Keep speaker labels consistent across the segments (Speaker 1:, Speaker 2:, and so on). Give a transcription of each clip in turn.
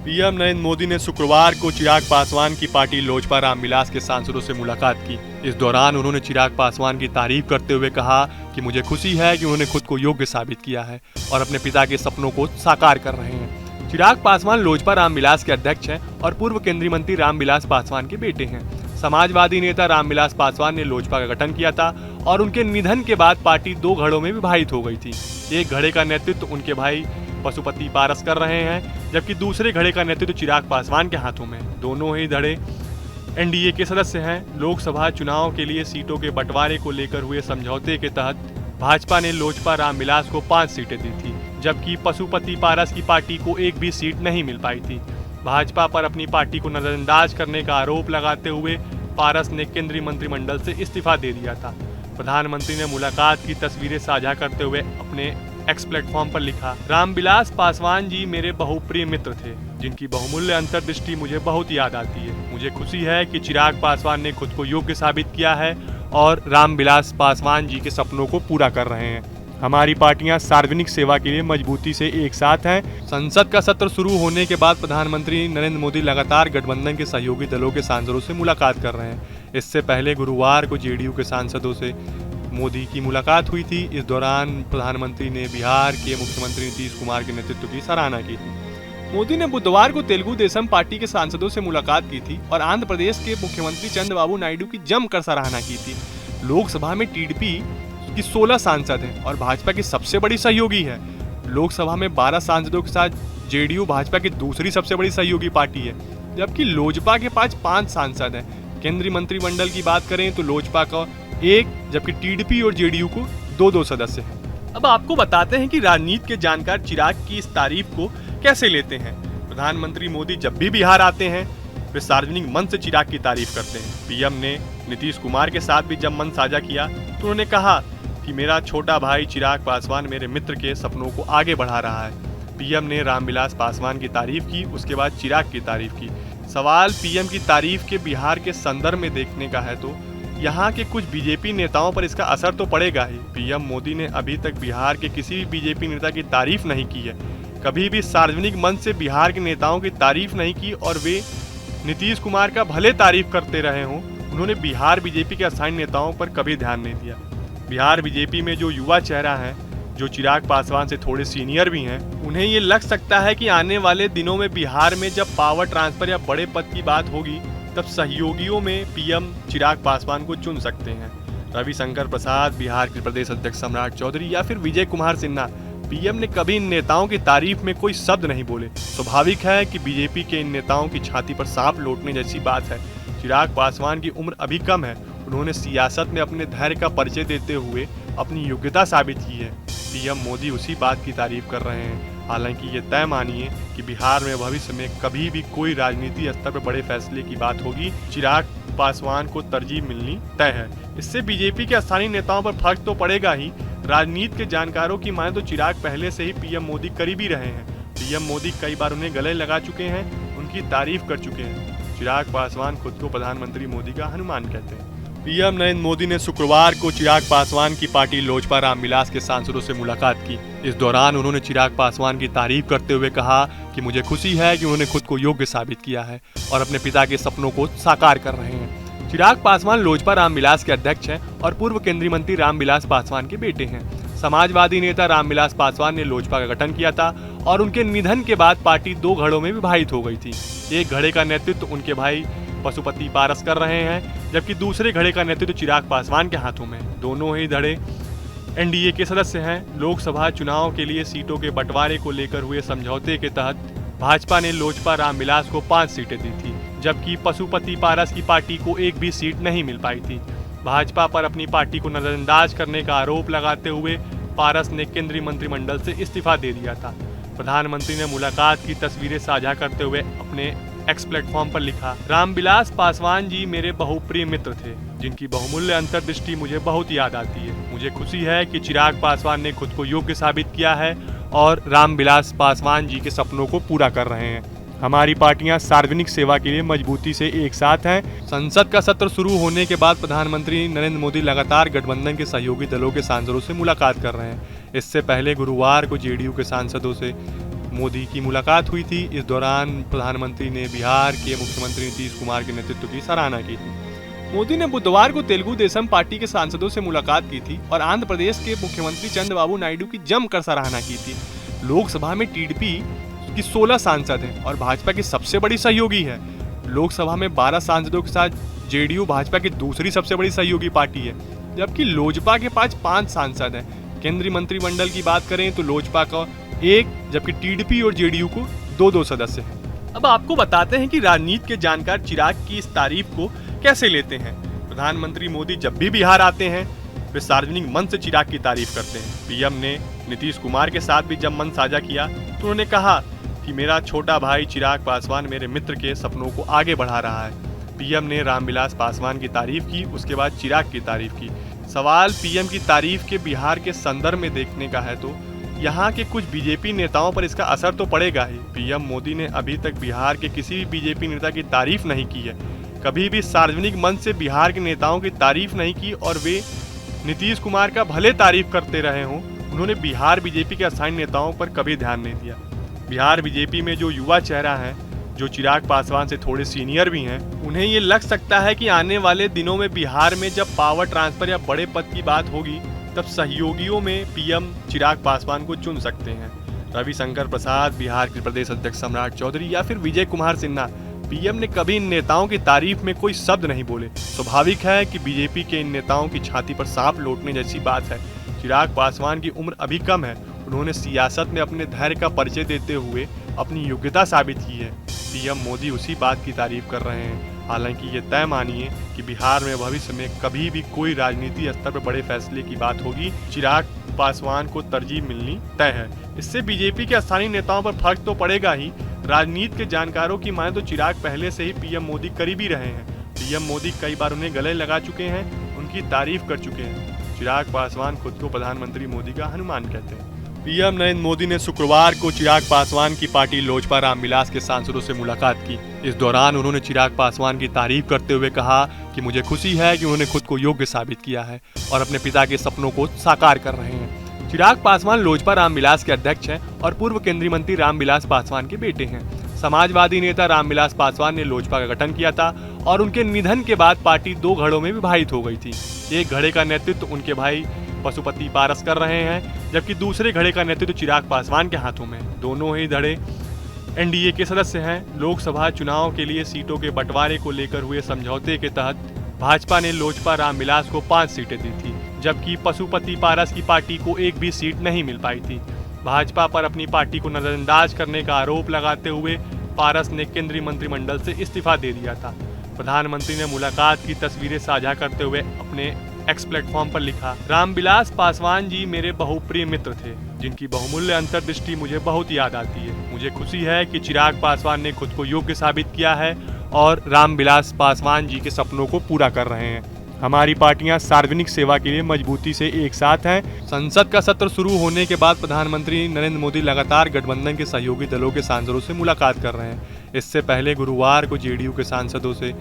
Speaker 1: PM Narendra Modi ने शुक्रवार को चिराग पासवान की पार्टी लोजपा रामविलास के सांसदों से मुलाकात की। इस दौरान उन्होंने चिराग पासवान की तारीफ करते हुए कहा कि मुझे खुशी है कि उन्होंने खुद को योग्य साबित किया है और अपने पिता के सपनों को साकार कर रहे हैं। चिराग पासवान लोजपा रामविलास के अध्यक्ष हैं और पूर्व केंद्रीय मंत्री रामविलास पासवान के बेटे हैं। समाजवादी नेता रामविलास पासवान ने लोजपा का गठन किया था और उनके निधन के बाद पार्टी दो धड़ों में विभाजित हो गई थी। एक धड़े का नेतृत्व उनके भाई पशुपति पारस कर रहे हैं, जबकि दूसरे धड़े का नेतृत्व चिराग पासवान के हाथों में। दोनों ही धड़े एनडीए के सदस्य हैं। लोकसभा चुनाव के लिए सीटों के बंटवारे को लेकर हुए समझौते के तहत भाजपा ने लोजपा रामविलास को 5 सीटें दी थी, जबकि पशुपति पारस की पार्टी को एक भी सीट नहीं मिल पाई थी। भाजपा पर अपनी पार्टी को नजरअंदाज करने का आरोप लगाते हुए पारस ने केंद्रीय मंत्रिमंडल से इस्तीफा दे दिया था। प्रधानमंत्री ने मुलाकात की तस्वीरें साझा करते हुए अपने एक्स प्लेटफॉर्म पर लिखा, रामविलास पासवान जी मेरे बहुप्रिय मित्र थे, जिनकी बहुमूल्य अंतर्दृष्टि मुझे बहुत याद आती है। मुझे खुशी है कि चिराग पासवान ने खुद को योग्य साबित किया है और रामविलास पासवान जी के सपनों को पूरा कर रहे हैं। हमारी पार्टियां सार्वजनिक सेवा के लिए मजबूती से एक साथ हैं। संसद का सत्र शुरू होने के बाद प्रधानमंत्री नरेंद्र मोदी लगातार गठबंधन के सहयोगी दलों के सांसदों से मुलाकात कर रहे हैं। इससे पहले गुरुवार को जेडीयू के सांसदों से मोदी की मुलाकात हुई थी। इस दौरान प्रधानमंत्री ने बिहार के मुख्यमंत्री नीतीश कुमार के नेतृत्व की सराहना की थी। मोदी ने बुधवार को तेलुगु देशम पार्टी के सांसदों से मुलाकात की थी और आंध्र प्रदेश के मुख्यमंत्री चंद्रबाबू नायडू की जमकर सराहना की थी। लोकसभा में टीडीपी की 16 सांसद हैं और भाजपा की सबसे बड़ी सहयोगी है। लोकसभा में 12 सांसदों के साथ जेडीयू भाजपा की दूसरी सबसे बड़ी सहयोगी पार्टी है, जबकि लोजपा के पास 5 सांसद हैं। केंद्रीय मंत्रिमंडल की बात करें तो लोजपा का 1, जबकि टीडीपी और जेडीयू को 2-2 सदस्य हैं। अब आपको बताते हैं कि राजनीति के जानकार चिराग की इस तारीफ को कैसे लेते हैं। प्रधानमंत्री मोदी जब भी बिहार आते हैं वे सार्वजनिक मंच से चिराग की तारीफ करते हैं। पीएम ने नीतीश कुमार के साथ भी जब मंच साझा किया तो उन्होंने कहा कि मेरा छोटा भाई चिराग पासवान मेरे मित्र के सपनों को आगे बढ़ा रहा है। पीएम ने रामविलास पासवान की तारीफ की, उसके बाद चिराग की तारीफ की। सवाल पीएम की तारीफ के बिहार के संदर्भ में देखने का है तो यहाँ के कुछ बीजेपी नेताओं पर इसका असर तो पड़ेगा ही। पीएम मोदी ने अभी तक बिहार के किसी भी बीजेपी नेता की तारीफ नहीं की है, कभी भी सार्वजनिक मंच से बिहार के नेताओं की तारीफ नहीं की और वे नीतीश कुमार का भले तारीफ करते रहे हों, उन्होंने बिहार बीजेपी के असाइन नेताओं पर कभी ध्यान नहीं दिया। बिहार बीजेपी में जो युवा चेहरा है, जो चिराग पासवान से थोड़े सीनियर भी हैं, उन्हें ये लग सकता है कि आने वाले दिनों में बिहार में जब पावर ट्रांसफर या बड़े पद की बात होगी तब सहयोगियों में पीएम चिराग पासवान को चुन सकते हैं। रविशंकर प्रसाद, बिहार के प्रदेश अध्यक्ष सम्राट चौधरी या फिर विजय कुमार सिन्हा। पीएम ने कभी इन नेताओं की तारीफ में कोई शब्द नहीं बोले। स्वाभाविक है कि बीजेपी के इन नेताओं की छाती पर सांप लौटने जैसी बात है। चिराग पासवान की उम्र अभी कम है, उन्होंने सियासत में अपने धैर्य का परिचय देते हुए अपनी योग्यता साबित की है। पीएम मोदी उसी बात की तारीफ कर रहे हैं। हालांकि ये तय मानिए कि बिहार में भविष्य में कभी भी कोई राजनीति स्तर पर बड़े फैसले की बात होगी, चिराग पासवान को तरजीह मिलनी तय है। इससे बीजेपी के स्थानीय नेताओं पर फर्क तो पड़ेगा ही। राजनीति के जानकारों की माने तो चिराग पहले से ही पीएम मोदी करीबी रहे हैं। पीएम मोदी कई बार उन्हें गले लगा चुके हैं, उनकी तारीफ कर चुके हैं। चिराग पासवान खुद को प्रधानमंत्री मोदी का हनुमान कहते हैं। पीएम नरेंद्र मोदी ने शुक्रवार को चिराग पासवान की पार्टी लोजपा रामविलास के सांसदों से मुलाकात की। इस दौरान उन्होंने चिराग पासवान की तारीफ करते हुए कहा कि मुझे खुशी है कि उन्होंने खुद को योग्य साबित किया है और अपने पिता के सपनों को साकार कर रहे हैं। चिराग पासवान लोजपा रामविलास के अध्यक्ष हैं और पूर्व केंद्रीय मंत्री रामविलास पासवान के बेटे हैं। समाजवादी नेता रामविलास पासवान ने लोजपा का गठन किया था और उनके निधन के बाद पार्टी दो धड़ों में विभाजित हो गई थी। एक धड़े का नेतृत्व उनके भाई पशुपति पारस कर रहे हैं, जबकि दूसरे धड़े का नेतृत्व चिराग पासवान के हाथों में। दोनों ही धड़े एनडीए के सदस्य हैं। लोकसभा चुनाव के लिए सीटों के बंटवारे को लेकर हुए समझौते के तहत भाजपा ने लोजपा रामविलास को 5 सीटें दी थी, जबकि पशुपति पारस की पार्टी को एक भी सीट नहीं मिल पाई थी। भाजपा पर अपनी पार्टी को नजरअंदाज करने का आरोप लगाते हुए पारस ने केंद्रीय मंत्रिमंडल से इस्तीफा दे दिया था। प्रधानमंत्री ने मुलाकात की तस्वीरें साझा करते हुए अपने एक्स प्लेटफॉर्म पर लिखा, रामविलास पासवान जी मेरे बहुप्रिय मित्र थे, जिनकी बहुमूल्य अंतर्दृष्टि मुझे बहुत याद आती है। मुझे खुशी है कि चिराग पासवान ने खुद को योग्य साबित किया है और रामविलास पासवान जी के सपनों को पूरा कर रहे हैं। हमारी पार्टियां सार्वजनिक सेवा के लिए मजबूती से एक साथ हैं। संसद का सत्र शुरू होने के बाद प्रधानमंत्री नरेंद्र मोदी लगातार गठबंधन के सहयोगी दलों के सांसदों से मुलाकात कर रहे हैं। इससे पहले गुरुवार को जेडीयू के सांसदों से मोदी की मुलाकात हुई थी। इस दौरान प्रधानमंत्री ने बिहार के मुख्यमंत्री नीतीश कुमार के नेतृत्व की सराहना की थी। मोदी ने बुधवार को तेलुगु देशम पार्टी के सांसदों से मुलाकात की थी और आंध्र प्रदेश के मुख्यमंत्री चंद्रबाबू नायडू की जमकर सराहना की थी। लोकसभा में टीडीपी की 16 सांसद हैं और भाजपा की सबसे बड़ी सहयोगी है। लोकसभा में 12 सांसदों के साथ जेडीयू भाजपा की दूसरी सबसे बड़ी सहयोगी पार्टी है, जबकि लोजपा के पास 5 सांसद हैं। केंद्रीय मंत्रिमंडल की बात करें तो लोजपा का 1, जबकि टीडीपी और जेडीयू को 2-2 सदस्य हैं। अब आपको बताते हैं कि राजनीति के जानकार चिराग की इस तारीफ को कैसे लेते हैं। प्रधानमंत्री मोदी जब भी बिहार आते हैं वे सार्वजनिक मंच से चिराग की तारीफ करते हैं। पीएम ने नीतीश कुमार के साथ भी जब मंच साझा किया तो उन्होंने कहा कि मेरा छोटा भाई चिराग पासवान मेरे मित्र के सपनों को आगे बढ़ा रहा है। पीएम ने रामविलास पासवान की तारीफ की, उसके बाद चिराग की तारीफ की। सवाल पीएम की तारीफ के बिहार के संदर्भ में देखने का है तो यहाँ के कुछ बीजेपी नेताओं पर इसका असर तो पड़ेगा ही। पीएम मोदी ने अभी तक बिहार के किसी भी बीजेपी नेता की तारीफ नहीं की है, कभी भी सार्वजनिक मंच से बिहार के नेताओं की तारीफ नहीं की और वे नीतीश कुमार का भले तारीफ करते रहे हों, उन्होंने बिहार बीजेपी के असाइन नेताओं पर कभी ध्यान नहीं दिया। बिहार बीजेपी में जो युवा चेहरा है, जो चिराग पासवान से थोड़े सीनियर भी हैं, उन्हें ये लग सकता है कि आने वाले दिनों में बिहार में जब पावर ट्रांसफर या बड़े पद की बात होगी तब सहयोगियों में पीएम चिराग पासवान को चुन सकते हैं। रविशंकर प्रसाद, बिहार के प्रदेश अध्यक्ष सम्राट चौधरी या फिर विजय कुमार सिन्हा। पीएम ने कभी इन नेताओं की तारीफ में कोई शब्द नहीं बोले। स्वाभाविक है कि बीजेपी के इन नेताओं की छाती पर सांप लौटने जैसी बात है। चिराग पासवान की उम्र अभी कम है, उन्होंने सियासत में अपने धैर्य का परिचय देते हुए अपनी योग्यता साबित की है। पीएम मोदी उसी बात की तारीफ कर रहे हैं। हालांकि ये तय मानिए कि बिहार में भविष्य में कभी भी कोई राजनीति स्तर पर बड़े फैसले की बात होगी, चिराग पासवान को तरजीह मिलनी तय है। इससे बीजेपी के स्थानीय नेताओं पर फर्क तो पड़ेगा ही। राजनीति के जानकारों की माने तो चिराग पहले से ही पीएम मोदी करीबी रहे हैं। पीएम मोदी कई बार उन्हें गले लगा चुके हैं, उनकी तारीफ कर चुके हैं। चिराग पासवान खुद को प्रधानमंत्री मोदी का हनुमान कहते हैं। पीएम नरेंद्र मोदी ने शुक्रवार को चिराग पासवान की पार्टी लोजपा रामविलास के सांसदों से मुलाकात की। इस दौरान उन्होंने चिराग पासवान की तारीफ करते हुए कहा कि मुझे खुशी है कि उन्होंने खुद को योग्य साबित किया है और अपने पिता के सपनों को साकार कर रहे हैं। चिराग पासवान लोजपा रामविलास के अध्यक्ष हैं और पूर्व केंद्रीय मंत्री रामविलास पासवान के बेटे हैं। समाजवादी नेता रामविलास पासवान ने लोजपा का गठन किया था और उनके निधन के बाद पार्टी 2 घड़ों में विभाजित हो गई थी। एक घड़े का नेतृत्व उनके भाई पशुपति पारस कर रहे हैं, जबकि दूसरे घड़े का नेतृत्व चिराग पासवान के हाथों में। दोनों ही धड़े एनडीए के सदस्य हैं। लोकसभा चुनाव के लिए सीटों के बंटवारे को लेकर हुए समझौते के तहत भाजपा ने लोजपा रामविलास को 5 सीटें दी थी, जबकि पशुपति पारस की पार्टी को एक भी सीट नहीं मिल पाई थी। भाजपा पर अपनी पार्टी को नजरअंदाज करने का आरोप लगाते हुए पारस ने केंद्रीय मंत्रिमंडल से इस्तीफा दे दिया था। प्रधानमंत्री ने मुलाकात की तस्वीरें साझा करते हुए अपने एक्स प्लेटफॉर्म पर लिखा, रामविलास पासवान जी मेरे बहुप्रिय मित्र थे, जिनकी बहुमूल्य अंतर्दृष्टि मुझे बहुत याद आती है। मुझे खुशी है कि चिराग पासवान ने खुद को योग्य साबित किया है और रामविलास पासवान जी के सपनों को पूरा कर रहे हैं। हमारी पार्टियां सार्वजनिक सेवा के लिए मजबूती से एक साथ हैं। संसद का सत्र शुरू होने के बाद प्रधानमंत्री नरेंद्र मोदी लगातार गठबंधन के सहयोगी दलों के सांसदों से मुलाकात कर रहे हैं। इससे पहले गुरुवार को जेडीयू के सांसदों से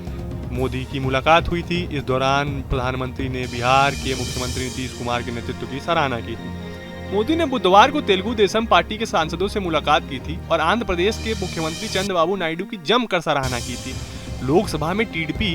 Speaker 1: मोदी की मुलाकात हुई थी। इस दौरान प्रधानमंत्री ने बिहार के मुख्यमंत्री नीतीश कुमार के नेतृत्व की सराहना की थी। मोदी ने बुधवार को तेलुगु देशम पार्टी के सांसदों से मुलाकात की थी और आंध्र प्रदेश के मुख्यमंत्री चंद्रबाबू नायडू की जमकर सराहना की थी। लोकसभा में टीडीपी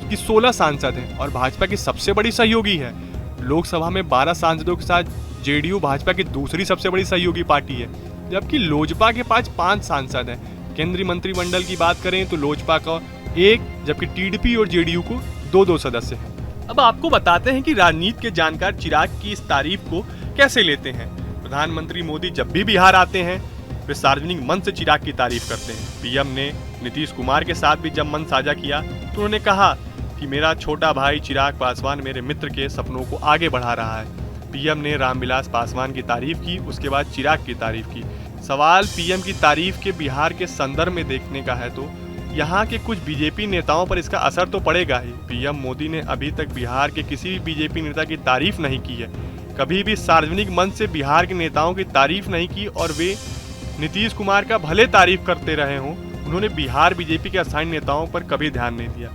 Speaker 1: की 16 सांसद हैं और भाजपा की सबसे बड़ी सहयोगी है। लोकसभा में 12 सांसदों के साथ जेडीयू भाजपा की दूसरी सबसे बड़ी सहयोगी पार्टी है, जबकि लोजपा के पास 5 सांसद हैं। केंद्रीय मंत्रिमंडल की बात करें तो लोजपा का 1, जबकि टीडीपी और जेडीयू को 2-2 सदस्य हैं। अब आपको बताते हैं कि राजनीति के जानकार चिराग की इस तारीफ को कैसे लेते हैं। प्रधानमंत्री मोदी जब भी बिहार आते हैं वे सार्वजनिक मंच से चिराग की तारीफ करते हैं। पीएम ने नीतीश कुमार के साथ भी जब मंच साझा किया तो उन्होंने कहा कि मेरा छोटा भाई चिराग पासवान मेरे मित्र के सपनों को आगे बढ़ा रहा है। पीएम ने रामविलास पासवान की तारीफ की, उसके बाद चिराग की तारीफ की। सवाल पीएम की तारीफ के बिहार के संदर्भ में देखने का है तो यहाँ के कुछ बीजेपी नेताओं पर इसका असर तो पड़ेगा ही। पीएम मोदी ने अभी तक बिहार के किसी भी बीजेपी नेता की तारीफ नहीं की है, कभी भी सार्वजनिक मंच से बिहार के नेताओं की तारीफ नहीं की और वे नीतीश कुमार का भले तारीफ करते रहे हों, उन्होंने बिहार बीजेपी के असाइन नेताओं पर कभी ध्यान नहीं दिया।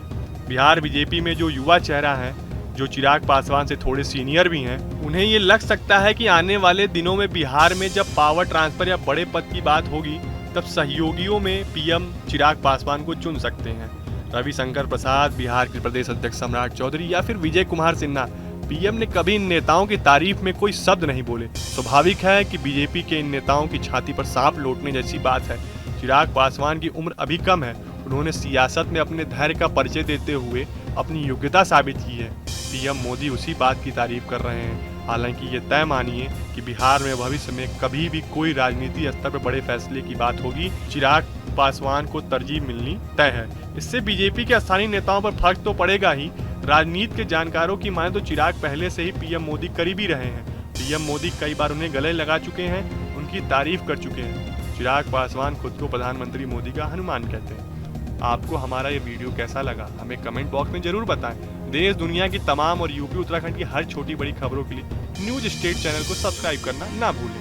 Speaker 1: बिहार बीजेपी में जो युवा चेहरा है, जो चिराग पासवान से थोड़े सीनियर भी हैं, उन्हें ये लग सकता है कि आने वाले दिनों में बिहार में जब पावर ट्रांसफर या बड़े पद की बात होगी तब सहयोगियों में पीएम चिराग पासवान को चुन सकते हैं। रविशंकर प्रसाद, बिहार के प्रदेश अध्यक्ष सम्राट चौधरी या फिर विजय कुमार सिन्हा, पीएम ने कभी इन नेताओं की तारीफ में कोई शब्द नहीं बोले। स्वाभाविक है कि बीजेपी के इन नेताओं की छाती पर सांप लौटने जैसी बात है। चिराग पासवान की उम्र अभी कम है, उन्होंने सियासत में अपने धैर्य का परिचय देते हुए अपनी योग्यता साबित की है। पीएम मोदी उसी बात की तारीफ कर रहे हैं। हालांकि ये तय मानिए कि बिहार में भविष्य में कभी भी कोई राजनीति स्तर पर बड़े फैसले की बात होगी, चिराग पासवान को तरजीह मिलनी तय है। इससे बीजेपी के स्थानीय नेताओं पर फर्क तो पड़ेगा ही। राजनीति के जानकारों की माने तो चिराग पहले से ही पीएम मोदी करीबी रहे हैं। पीएम मोदी कई बार उन्हें गले लगा चुके हैं, उनकी तारीफ कर चुके हैं। चिराग पासवान खुद को प्रधानमंत्री मोदी का हनुमान कहते हैं। आपको हमारा ये वीडियो कैसा लगा हमें कमेंट बॉक्स में जरूर बताएं। देश दुनिया की तमाम और यूपी उत्तराखंड की हर छोटी बड़ी खबरों के लिए न्यूज स्टेट चैनल को सब्सक्राइब करना ना भूलें।